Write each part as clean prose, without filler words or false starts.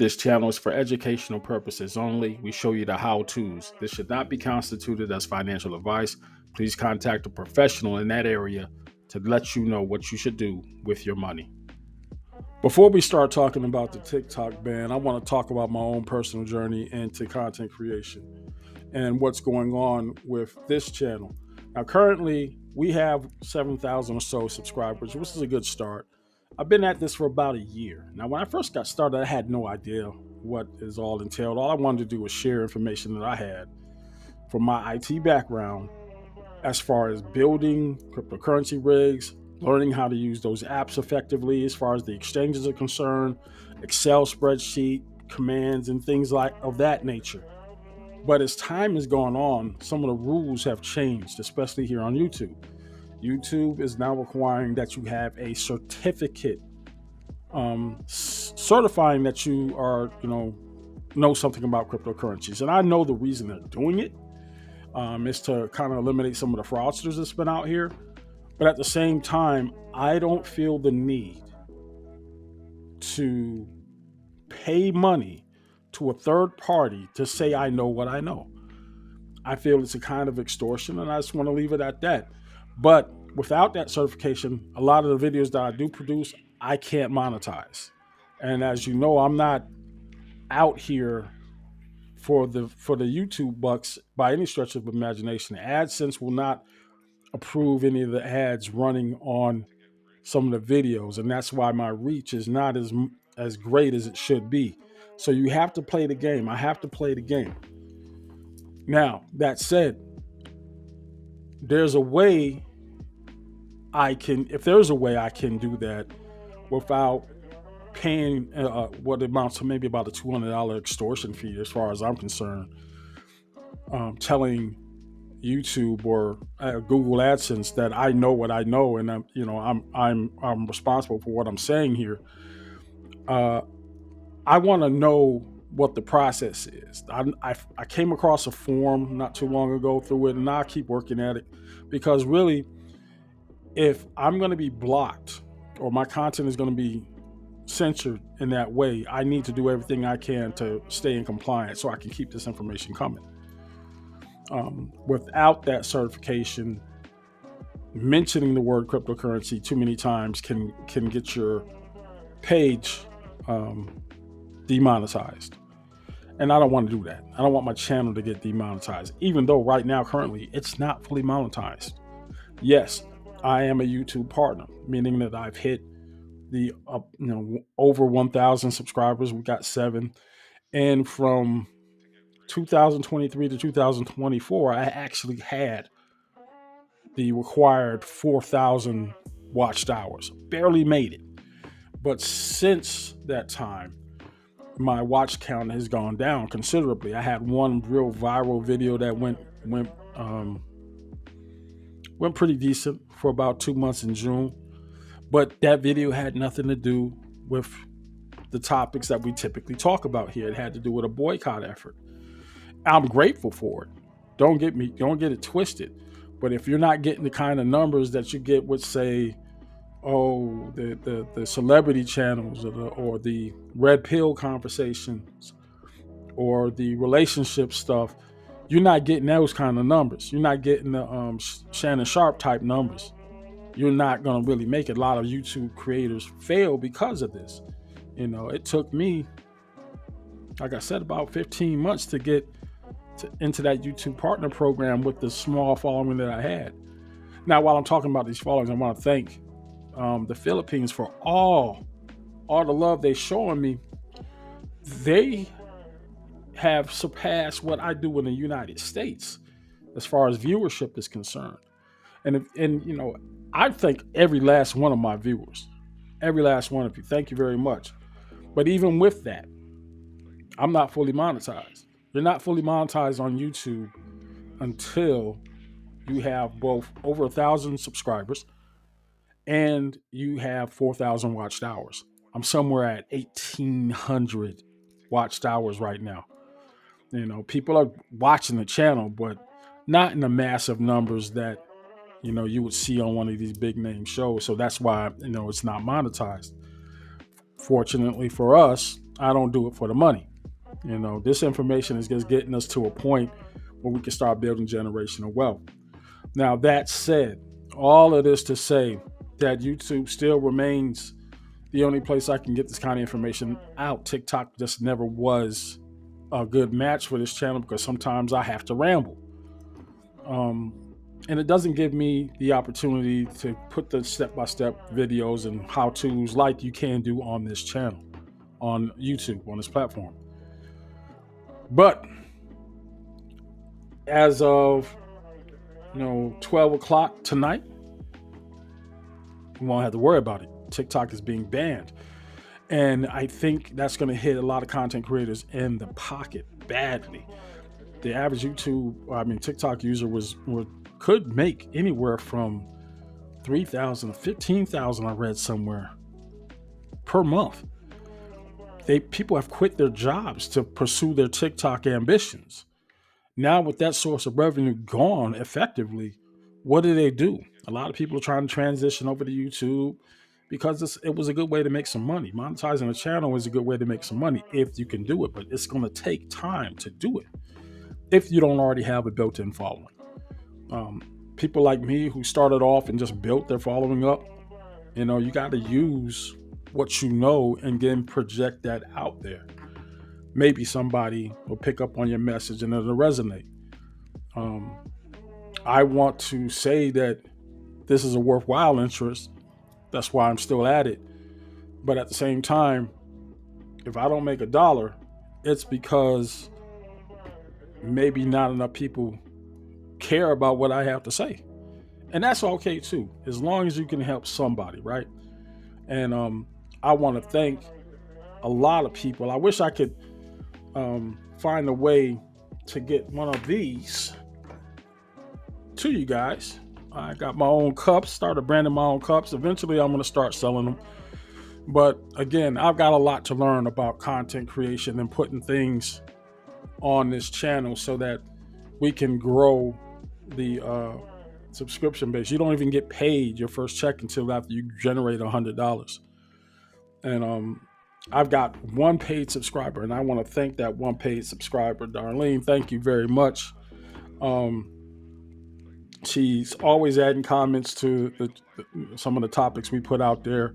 This channel is for educational purposes only. We show you the how-tos. This should not be constituted as financial advice. Please contact a professional in that area to let you know what you should do with your money. Before we start talking about the TikTok ban, I want to talk about my own personal journey into content creation and what's going on with this channel. Now, currently, we have 7,000 or so subscribers, which is a good start. I've been at this for about a year. Now, when I first got started, I had no idea what is all entailed. All I wanted to do was share information that I had from my IT background as far as building cryptocurrency rigs, learning how to use those apps effectively as far as the exchanges are concerned, Excel spreadsheet, commands, and things like of that nature. But as time has gone on, some of the rules have changed, especially here on YouTube. YouTube is now requiring that you have a certificate certifying that you are, know something about cryptocurrencies. And I know the reason they're doing it is to kind of eliminate some of the fraudsters that's been out here. But at the same time, I don't feel the need to pay money to a third party to say I know what I know. I feel it's a kind of extortion, and I just want to leave it at that. But without that certification, a lot of the videos that I do produce, I can't monetize. And as you know, I'm not out here for the YouTube bucks by any stretch of imagination. AdSense will not approve any of the ads running on some of the videos, and that's why my reach is not as great as it should be. So you have to play the game. I have to play the game. Now, that said, there's a way if there's a way I can do that without paying what amounts to maybe about a $200 extortion fee, as far as I'm concerned, telling YouTube or Google AdSense that I know what I know, and I'm responsible for what I'm saying here. I want to know what the process is. I came across a form not too long ago through it, and I keep working at it, because really, if I'm going to be blocked or my content is going to be censored in that way, I need to do everything I can to stay in compliance so I can keep this information coming. Without that certification, mentioning the word cryptocurrency too many times can get your page demonetized. And I don't want to do that. I don't want my channel to get demonetized, even though right now, currently, it's not fully monetized. Yes, I am a YouTube partner, meaning that I've hit the over 1,000 subscribers. We got 7, and from 2023 to 2024, I actually had the required 4,000 watched hours. Barely made it, but since that time, my watch count has gone down considerably. I had one real viral video that went pretty decent for about 2 months in June. But that video had nothing to do with the topics that we typically talk about here. It had to do with a boycott effort. I'm grateful for it. Don't get it twisted. But if you're not getting the kind of numbers that you get with, say, the celebrity channels or the red pill conversations or the relationship stuff, you're not getting those kind of numbers. You're not getting the Shannon Sharp type numbers. You're not going to really make it. A lot of YouTube creators fail because of this. It took me, like I said, about 15 months to get into that YouTube partner program with the small following that I had. Now, while I'm talking about these followings, I want to thank the Philippines for all the love they're showing me. They have surpassed what I do in the United States as far as viewership is concerned. And I thank every last one of my viewers, every last one of you. Thank you very much. But even with that, I'm not fully monetized. You're not fully monetized on YouTube until you have both over 1,000 subscribers and you have 4,000 watched hours. I'm somewhere at 1,800 watched hours right now. People are watching the channel, but not in the massive numbers that you would see on one of these big name shows. So that's why it's not monetized. Fortunately for us, I don't do it for the money. This information is just getting us to a point where we can start building generational wealth. Now, that said, all of this to say that YouTube still remains the only place I can get this kind of information out. TikTok just never was a good match for this channel because sometimes I have to ramble. And it doesn't give me the opportunity to put the step-by-step videos and how-tos like you can do on this channel, on YouTube, on this platform. But as of 12 o'clock tonight, we won't have to worry about it. TikTok is being banned. And I think that's going to hit a lot of content creators in the pocket badly. The average TikTok user could make anywhere from 3,000 to 15,000, I read somewhere, per month. People have quit their jobs to pursue their TikTok ambitions. Now, with that source of revenue gone effectively, what do? A lot of people are trying to transition over to YouTube because it was a good way to make some money. Monetizing a channel is a good way to make some money if you can do it, but it's going to take time to do it if you don't already have a built-in following. People like me who started off and just built their following up, you got to use what you know and then project that out there. Maybe somebody will pick up on your message and it'll resonate. I want to say that this is a worthwhile interest. That's why I'm still at it. But at the same time, if I don't make $1, it's because maybe not enough people care about what I have to say. And that's okay too, as long as you can help somebody, right? And I want to thank a lot of people. I wish I could find a way to get one of these to you guys. I got my own cups, started branding my own cups. Eventually, I'm going to start selling them. But again, I've got a lot to learn about content creation and putting things on this channel so that we can grow the subscription base. You don't even get paid your first check until after you generate $100. And I've got one paid subscriber, and I want to thank that one paid subscriber, Darlene. Thank you very much. She's always adding comments to some of the topics we put out there.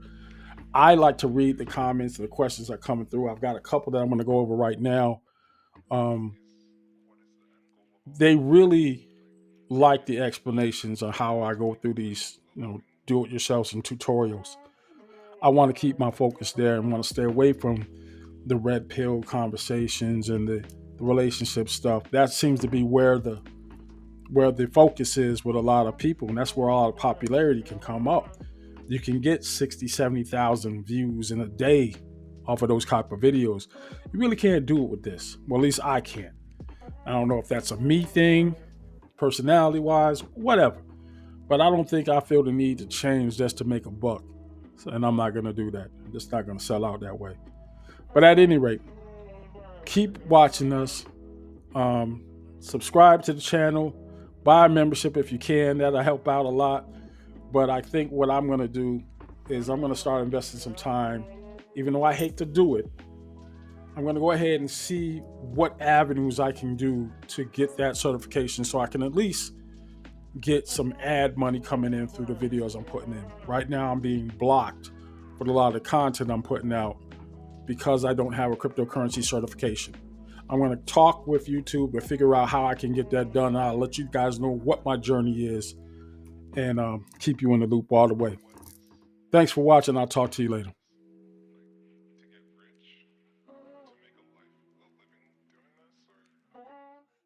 I like to read the comments and the questions that are coming through. I've got a couple that I'm going to go over right now. They really like the explanations on how I go through these, do-it-yourselves and tutorials. I want to keep my focus there and want to stay away from the red pill conversations and the relationship stuff. That seems to be where the focus is with a lot of people, and that's where all the popularity can come up. You can get 60, 70,000 views in a day off of those type of videos. You really can't do it with this. Well, at least I can't. I don't know if that's a me thing, personality-wise, whatever. But I don't think I feel the need to change just to make a buck. And I'm not going to do that. I'm just not going to sell out that way. But at any rate, keep watching us. Subscribe to the channel. Buy a membership if you can. That'll help out a lot. But I think what I'm going to do is I'm going to start investing some time. Even though I hate to do it, I'm going to go ahead and see what avenues I can do to get that certification so I can at least get some ad money coming in through the videos I'm putting in. Right now, I'm being blocked with a lot of the content I'm putting out because I don't have a cryptocurrency certification. I'm going to talk with YouTube and figure out how I can get that done. I'll let you guys know what my journey is and keep you in the loop all the way. Thanks for watching. I'll talk to you later.